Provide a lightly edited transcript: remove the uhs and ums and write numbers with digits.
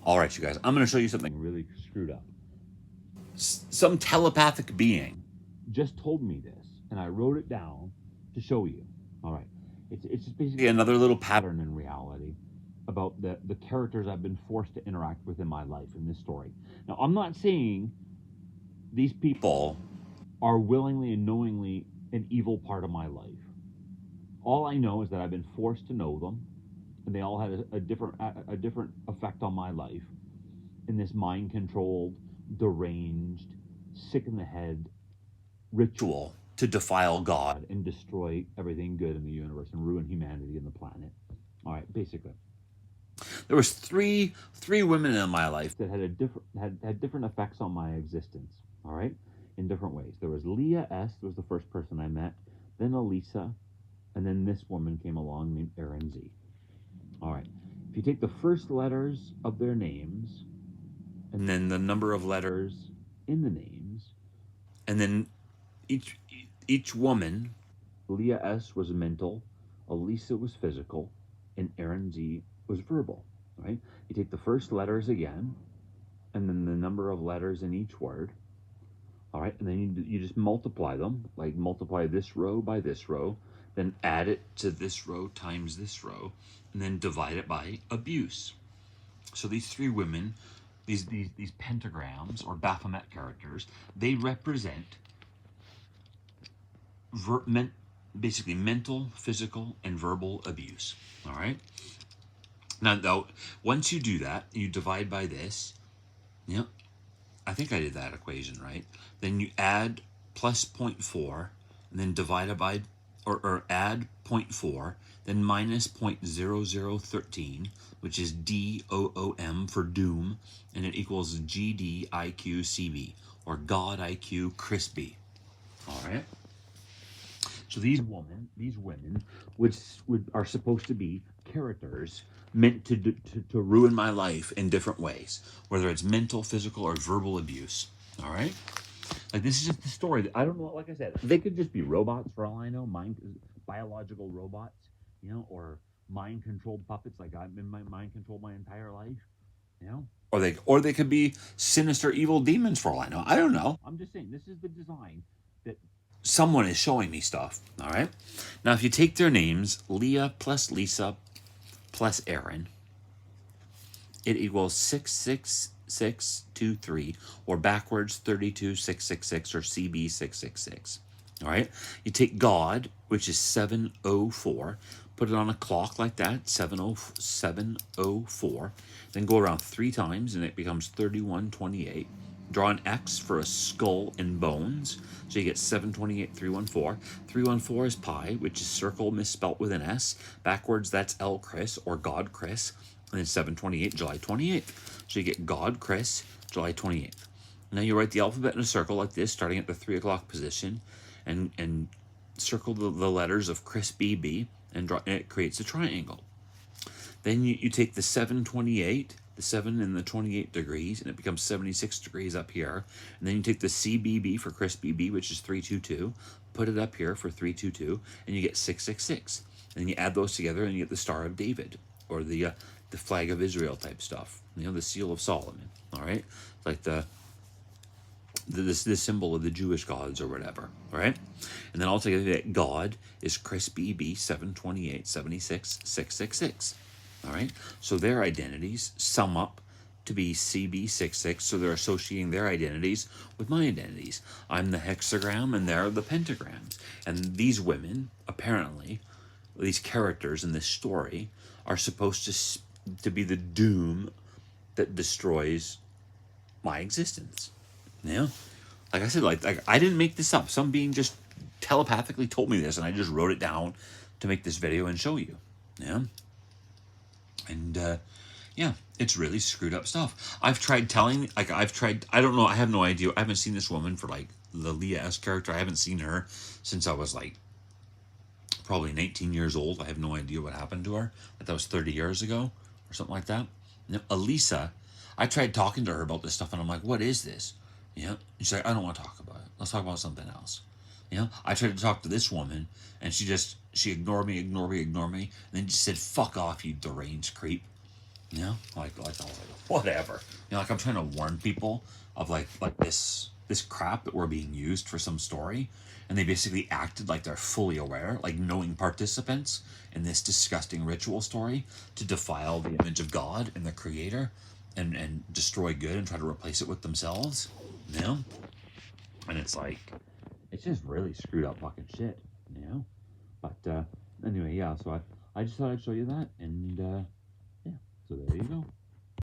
All right, you guys, I'm going to show you something really screwed up. Some telepathic being just told me this, and I wrote it down to show you. All right. It's just basically another little pattern in reality about the characters I've been forced to interact with in my life in this story. Now, I'm not saying these people are willingly and knowingly an evil part of my life. All I know is that I've been forced to know them, and they all had a different effect on my life in this mind-controlled, deranged, sick in the head ritual to defile God and destroy everything good in the universe and ruin humanity and the planet. All right, basically, there was three women in my life that had different effects on my existence. All right, in different ways. There was Leah S. Was the first person I met, then Elisa, and then this woman came along named Erin Z. All right, if you take the first letters of their names, and then the number of letters in the names, and then each woman, Leah S. was mental, Elisa was physical, and Erin Z. was verbal. Right? You take the first letters again, and then the number of letters in each word. All right, and then you just multiply them, like multiply this row by this row, then add it to this row times this row, and then divide it by abuse. So these three women, these pentagrams or Baphomet characters, they represent basically mental, physical, and verbal abuse. All right. Now, though, once you do that, you divide by this. Yep. I think I did that equation right. Then you add plus 0.4, and then divide it by, or add 0.4, then minus 0.0013, which is DOOM for doom, and it equals GDIQCB, or God IQ Chris B. All right. So these women, are supposed to be characters meant to ruin my life in different ways, whether it's mental, physical, or verbal abuse. All right, like this is just the story. I don't know. Like I said, they could just be robots for all I know, biological robots, or mind-controlled puppets. Like I've been mind-controlled my entire life, or they could be sinister, evil demons for all I know. I don't know. I'm just saying this is the design that someone is showing me stuff. All right. Now, if you take their names, Leah plus Lisa plus Erin, it equals 66623, or backwards 32666, or CB666. All right. You take God, which is 704, put it on a clock like that, 704, then go around 3 times, and it becomes 3128. Draw an X for a skull and bones. So you get 728, 314. 314 is pi, which is circle misspelt with an S. Backwards, that's L Chris, or God Chris. And then 728, July 28th. So you get God Chris, July 28th. Now you write the alphabet in a circle like this, starting at the 3 o'clock position, and circle the letters of Chris BB, and it creates a triangle. Then you take the 728, the 7 and the 28 degrees, and it becomes 76 degrees up here. And then you take the CBB for Chris BB, which is 322, put it up here for 322, and you get 666. And then you add those together, and you get the Star of David, or the flag of Israel type stuff. The seal of Solomon. All right, like the symbol of the Jewish gods or whatever. All right, and then altogether that God is Chris BB 728 76 666. All right, so their identities sum up to be CB66, so they're associating their identities with my identities. I'm the hexagram, and they're the pentagrams. And these women, apparently, these characters in this story, are supposed to be the doom that destroys my existence. Yeah, like I said, like I didn't make this up. Some being just telepathically told me this, and I just wrote it down to make this video and show you. Yeah. And yeah, it's really screwed up stuff. I've tried telling, I don't know, I have no idea. I haven't seen this woman for like the Leah S character. I haven't seen her since I was like probably 19 years old. I have no idea what happened to her. That was 30 years ago or something like that. Now, Elisa, I tried talking to her about this stuff, and I'm like, what is this? And she's like, I don't want to talk about it. Let's talk about something else. I tried to talk to this woman, and she ignored me, and then just said, fuck off, you deranged creep. Like I was like, whatever. You know, like I'm trying to warn people of like this crap that we're being used for some story, and they basically acted like they're fully aware, like knowing participants in this disgusting ritual story to defile the image of God and the Creator, and destroy good and try to replace it with themselves. You know, and it's like it's just really screwed up fucking shit. You know, but anyway, yeah. So I just thought I'd show you that, and yeah. So there you go.